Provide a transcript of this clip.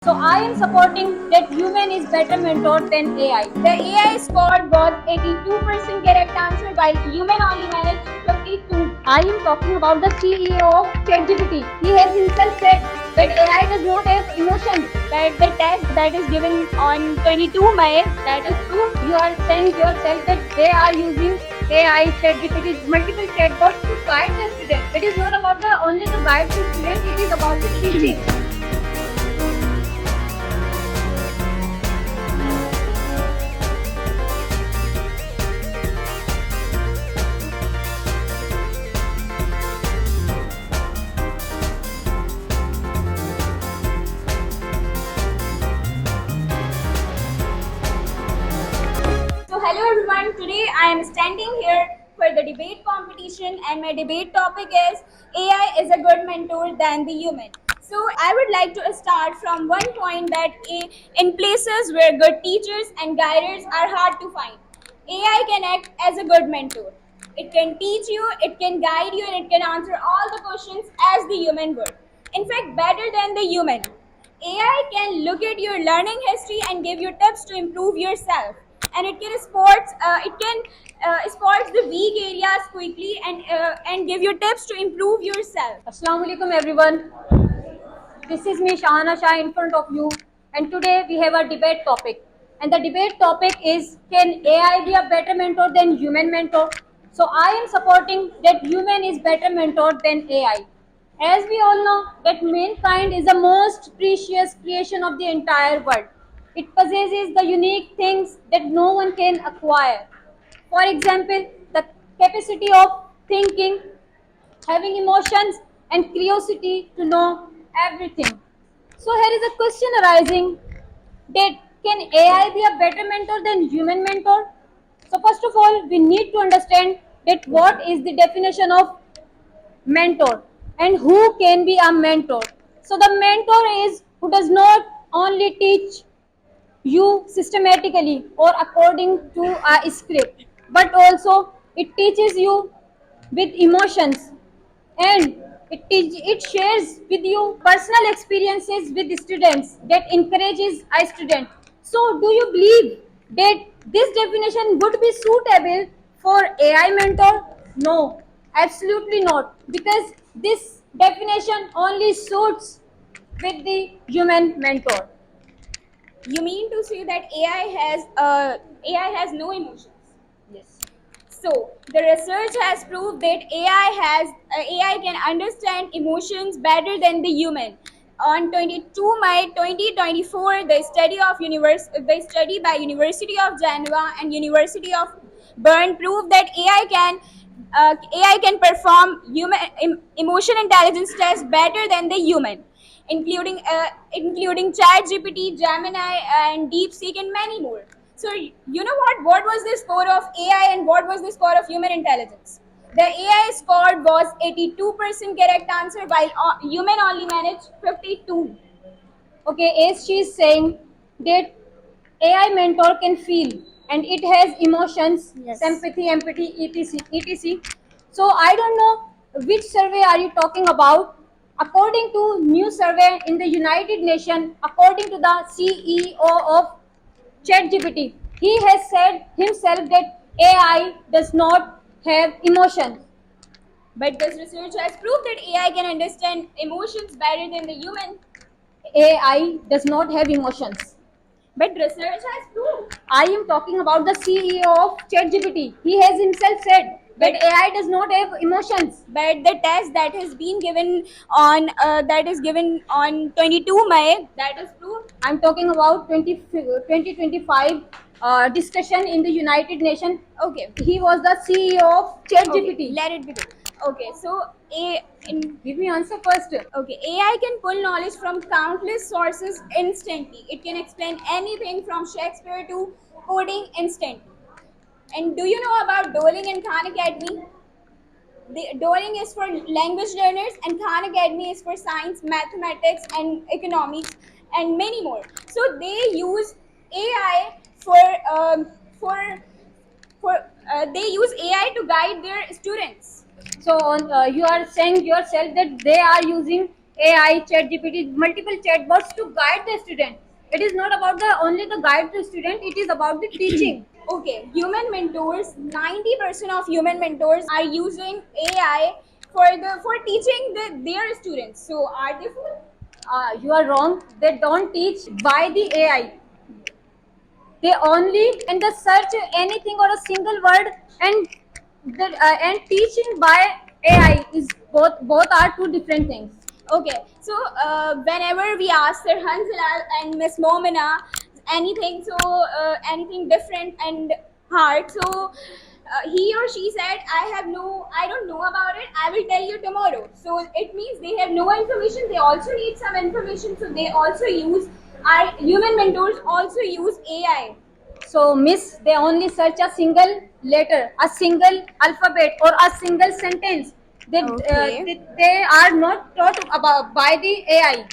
So I am supporting that human is better mentor than AI. The AI scored was 82% correct answer while human only managed 52. I am talking about the CEO of ChatGPT. He has himself said that AI does not have emotions. But the test that is given on 22 May, that is true. You are saying yourself that they are using AI, ChatGPT, multiple chatbots to guide the students. It is not about the only to guide the students. It is about the teaching. So hello everyone, today I am standing here for the debate competition and my debate topic is AI is a good mentor than the human. So I would like to start from one point that in places where good teachers and guiders are hard to find, AI can act as a good mentor. It can teach you, it can guide you, and it can answer all the questions as the human would. In fact, better than the human. AI can look at your learning history and give you tips to improve yourself, and it can sports the weak areas quickly and give you tips to improve yourself. Assalamu alaikum everyone. This is me Shahana Shah in front of you, and today we have a debate topic. And the debate topic is, can AI be a better mentor than human mentor? So I am supporting that human is better mentor than AI. As we all know that mankind is the most precious creation of the entire world. It possesses the unique things that no one can acquire. For example, the capacity of thinking, having emotions and curiosity to know everything. So here is a question arising that, can AI be a better mentor than human mentor? So first of all, we need to understand that what is the definition of mentor and who can be a mentor. So the mentor is who does not only teach you systematically or according to a script, but also it teaches you with emotions, and it shares with you personal experiences with students that encourages a student. So do you believe that this definition would be suitable for AI mentor? No, absolutely not, because this definition only suits with the human mentor. You mean to say that AI has no emotions? Yes. So the research has proved that AI can understand emotions better than the human. On 22 May 2024, the study by University of Geneva and University of Bern proved that AI can perform emotion intelligence tests better than the human, including ChatGPT, Gemini, and DeepSeek, and many more. So you know what? What was the score of AI and what was the score of human intelligence? The AI score was 82% correct answer, while human only managed 52. Okay, as she is saying that AI mentor can feel and it has emotions, Yes. sympathy, empathy, etc. etc. So I don't know which survey are you talking about. According to new survey in the United Nations, according to the CEO of ChatGPT, he has said himself that AI does not have emotions. But this research has proved that AI can understand emotions better than the human. AI does not have emotions. But research has proved. I am talking about the CEO of ChatGPT. He has himself said that But AI does not have emotions. but the test that has been given on that is given on 22 May, that is proved. I'm talking about 2025 discussion in the United Nations. Okay. He was the CEO of Okay, ChatGPT. let it be done. Okay, so a in Give me answer first. okay, AI can pull knowledge from countless sources instantly. It can explain anything from Shakespeare to coding instantly. And do you know about Duolingo and Khan Academy? The Duolingo is for language learners, and Khan Academy is for science, mathematics, and economics, and many more. So they use AI for they use AI to guide their students. So you are saying yourself that they are using AI, ChatGPT, multiple chatbots to guide the student. It is not about the only the guide the student. It is about the teaching. Okay, human mentors, 90% of human mentors are using AI for teaching their students. So are they fool? You are wrong. They don't teach by the AI. They only and the search anything or a single word and and teaching by AI is both are two different things. Okay, so whenever we ask Sir Hansalal and Miss Momina anything, so anything different and hard, so he or she said, I don't know about it. I will tell you tomorrow. So it means they have no information. They also need some information. So they also use our human mentors also use AI. So, miss, they only search a single letter, a single alphabet, or a single sentence. Okay. They are not taught about by the AI.